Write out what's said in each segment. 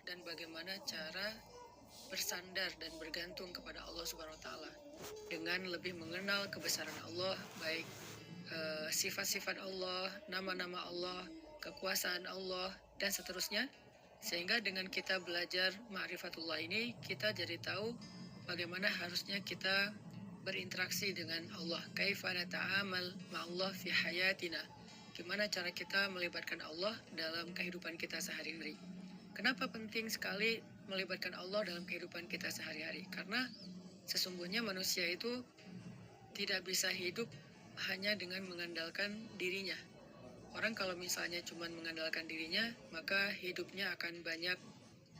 dan bagaimana cara bersandar dan bergantung kepada Allah Subhanahu wa taala dengan lebih mengenal kebesaran Allah, baik sifat-sifat Allah, nama-nama Allah, kekuasaan Allah, dan seterusnya. Sehingga dengan kita belajar ma'rifatullah ini, kita jadi tahu bagaimana harusnya kita berinteraksi dengan Allah. Kaifa nata'amal ma'allah fi hayatina. Gimana cara kita melibatkan Allah dalam kehidupan kita sehari-hari. Kenapa penting sekali melibatkan Allah dalam kehidupan kita sehari-hari? Karena sesungguhnya manusia itu tidak bisa hidup hanya dengan mengandalkan dirinya. Orang kalau misalnya cuma mengandalkan dirinya, maka hidupnya akan banyak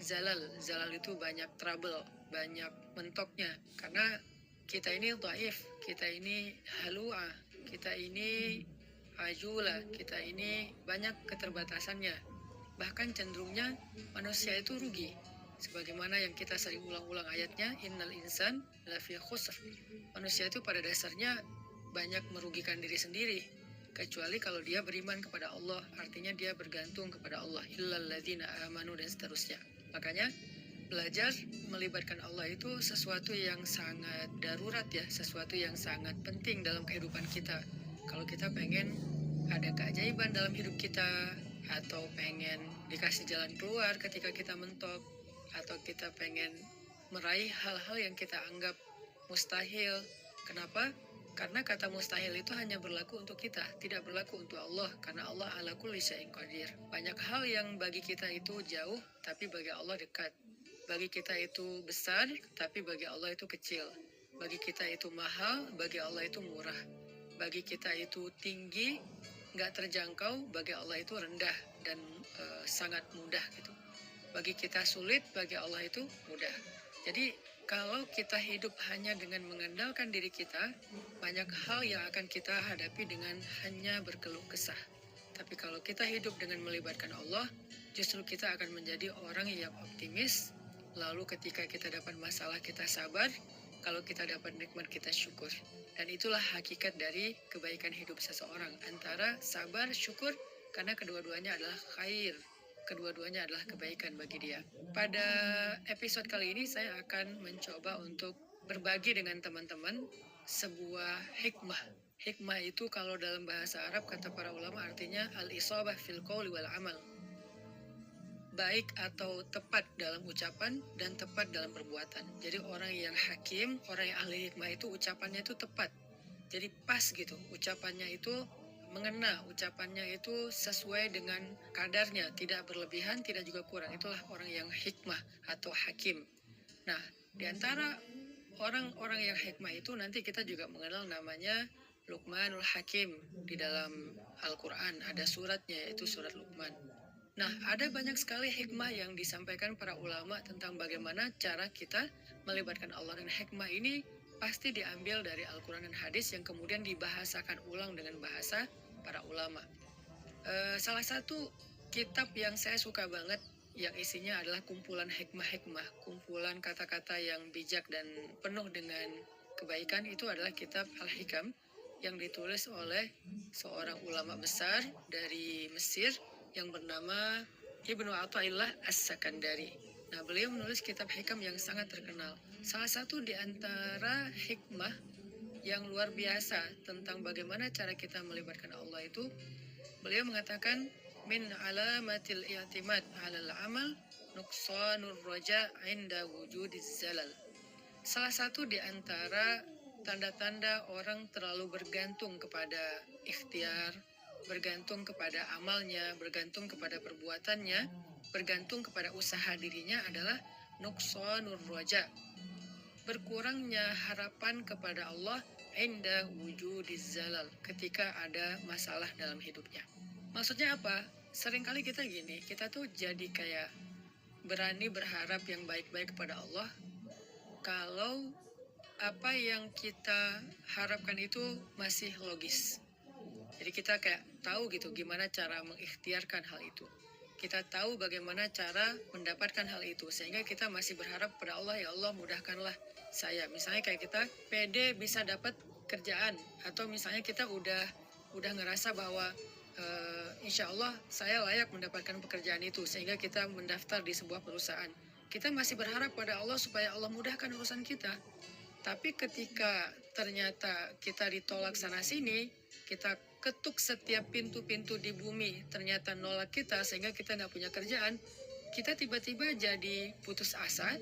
zalal. Zalal itu banyak trouble, banyak mentoknya. Karena kita ini dhaif, kita ini halua, kita ini ajula, kita ini banyak keterbatasannya. Bahkan cenderungnya manusia itu rugi. Sebagaimana yang kita sering ulang-ulang ayatnya, innal insan lafi khusr. Manusia itu pada dasarnya banyak merugikan diri sendiri, kecuali kalau dia beriman kepada Allah, artinya dia bergantung kepada Allah, illal ladzina amanu dan seterusnya. Makanya belajar melibatkan Allah itu sesuatu yang sangat darurat ya, sesuatu yang sangat penting dalam kehidupan kita. Kalau kita pengen ada keajaiban dalam hidup kita, atau pengen dikasih jalan keluar ketika kita mentok, atau kita pengen meraih hal-hal yang kita anggap mustahil. Kenapa? Karena kata mustahil itu hanya berlaku untuk kita, tidak berlaku untuk Allah, karena Allah ala kulli syai'in qadir. Banyak hal yang bagi kita itu jauh, tapi bagi Allah dekat. Bagi kita itu besar, tapi bagi Allah itu kecil. Bagi kita itu mahal, bagi Allah itu murah. Bagi kita itu tinggi, nggak terjangkau, bagi Allah itu rendah dan sangat mudah gitu. Bagi kita sulit, bagi Allah itu mudah. Jadi kalau kita hidup hanya dengan mengandalkan diri kita, banyak hal yang akan kita hadapi dengan hanya berkeluh kesah. Tapi kalau kita hidup dengan melibatkan Allah, justru kita akan menjadi orang yang optimis. Lalu ketika kita dapat masalah, kita sabar. Kalau kita dapat nikmat, kita syukur. Dan itulah hakikat dari kebaikan hidup seseorang. Antara sabar, syukur, karena kedua-duanya adalah khair. Kedua-duanya adalah kebaikan bagi dia. Pada episode kali ini saya akan mencoba untuk berbagi dengan teman-teman sebuah hikmah. Hikmah itu kalau dalam bahasa Arab kata para ulama artinya al-isabah fil qawli wal amal. Baik atau tepat dalam ucapan dan tepat dalam perbuatan. Jadi orang yang hakim, orang yang ahli hikmah itu ucapannya itu tepat. Jadi pas gitu, ucapannya itu mengena, ucapannya itu sesuai dengan kadarnya, tidak berlebihan, tidak juga kurang. Itulah orang yang hikmah atau hakim. Nah, di antara orang-orang yang hikmah itu nanti kita juga mengenal namanya Luqmanul Hakim. Di dalam Al-Quran ada suratnya, yaitu surat Luqman. Nah, ada banyak sekali hikmah yang disampaikan para ulama tentang bagaimana cara kita melibatkan Allah. Dan hikmah ini pasti diambil dari Al-Quran dan hadis yang kemudian dibahasakan ulang dengan bahasa para ulama. Salah satu kitab yang saya suka banget yang isinya adalah kumpulan hikmah-hikmah, kumpulan kata-kata yang bijak dan penuh dengan kebaikan, itu adalah kitab Al-Hikam yang ditulis oleh seorang ulama besar dari Mesir yang bernama Ibnu Athaillah As-Sakandari. Nah, beliau menulis kitab hikam yang sangat terkenal. Salah satu di antara hikmah yang luar biasa tentang bagaimana cara kita melibatkan Allah itu, beliau mengatakan, min alamatil i'timad 'alal amal nuqsanur raja 'inda wujudiz zalal. Salah satu di antara tanda-tanda orang terlalu bergantung kepada ikhtiar, bergantung kepada amalnya, bergantung kepada perbuatannya, bergantung kepada usaha dirinya adalah nuqsanur raja, berkurangnya harapan kepada Allah inda wujudiz zalal, ketika ada masalah dalam hidupnya. Maksudnya apa? Seringkali kita gini, kita tuh jadi kayak berani berharap yang baik-baik kepada Allah kalau apa yang kita harapkan itu masih logis. Jadi kita kayak tahu gitu gimana cara mengikhtiarkan hal itu. Kita tahu bagaimana cara mendapatkan hal itu. Sehingga kita masih berharap pada Allah, ya Allah mudahkanlah saya. Misalnya kayak kita pede bisa dapat kerjaan. Atau misalnya kita udah ngerasa bahwa insya Allah saya layak mendapatkan pekerjaan itu sehingga kita mendaftar di sebuah perusahaan. Kita masih berharap pada Allah supaya Allah mudahkan urusan kita. Tapi ketika ternyata kita ditolak sana sini, kita ketuk setiap pintu-pintu di bumi, ternyata nolak kita sehingga kita nggak punya kerjaan, kita tiba-tiba jadi putus asa,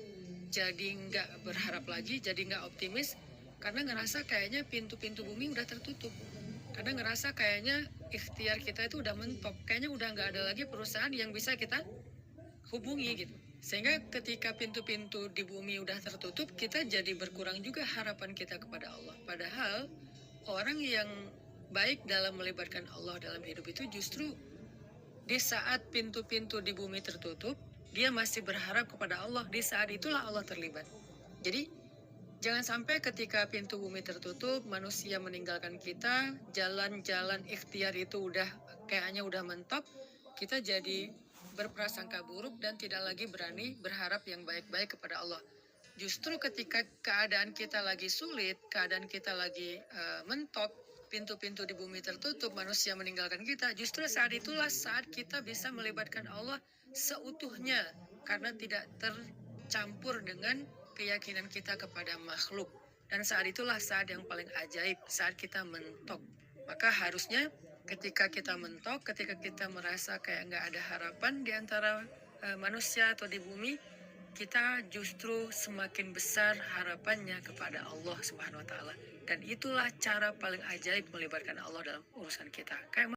jadi nggak berharap lagi, jadi nggak optimis, karena ngerasa kayaknya pintu-pintu bumi udah tertutup. Karena ngerasa kayaknya ikhtiar kita itu udah mentok, kayaknya udah nggak ada lagi perusahaan yang bisa kita hubungi gitu. Sehingga ketika pintu-pintu di bumi udah tertutup, kita jadi berkurang juga harapan kita kepada Allah. Padahal orang yang baik dalam melibatkan Allah dalam hidup itu justru di saat pintu-pintu di bumi tertutup, dia masih berharap kepada Allah. Di saat itulah Allah terlibat. Jadi jangan sampai ketika pintu bumi tertutup, manusia meninggalkan kita, jalan-jalan ikhtiar itu kayaknya udah mentok, kita jadi berprasangka buruk dan tidak lagi berani berharap yang baik-baik kepada Allah. Justru ketika keadaan kita lagi sulit, keadaan kita lagi mentok, pintu-pintu di bumi tertutup, manusia meninggalkan kita, justru saat itulah saat kita bisa melibatkan Allah seutuhnya karena tidak tercampur dengan keyakinan kita kepada makhluk. Dan saat itulah saat yang paling ajaib, saat kita mentok. Maka harusnya ketika kita mentok, ketika kita merasa kayak nggak ada harapan di antara manusia atau di bumi, kita justru semakin besar harapannya kepada Allah Subhanahu wa taala. Dan itulah cara paling ajaib melibatkan Allah dalam urusan kita. Kayak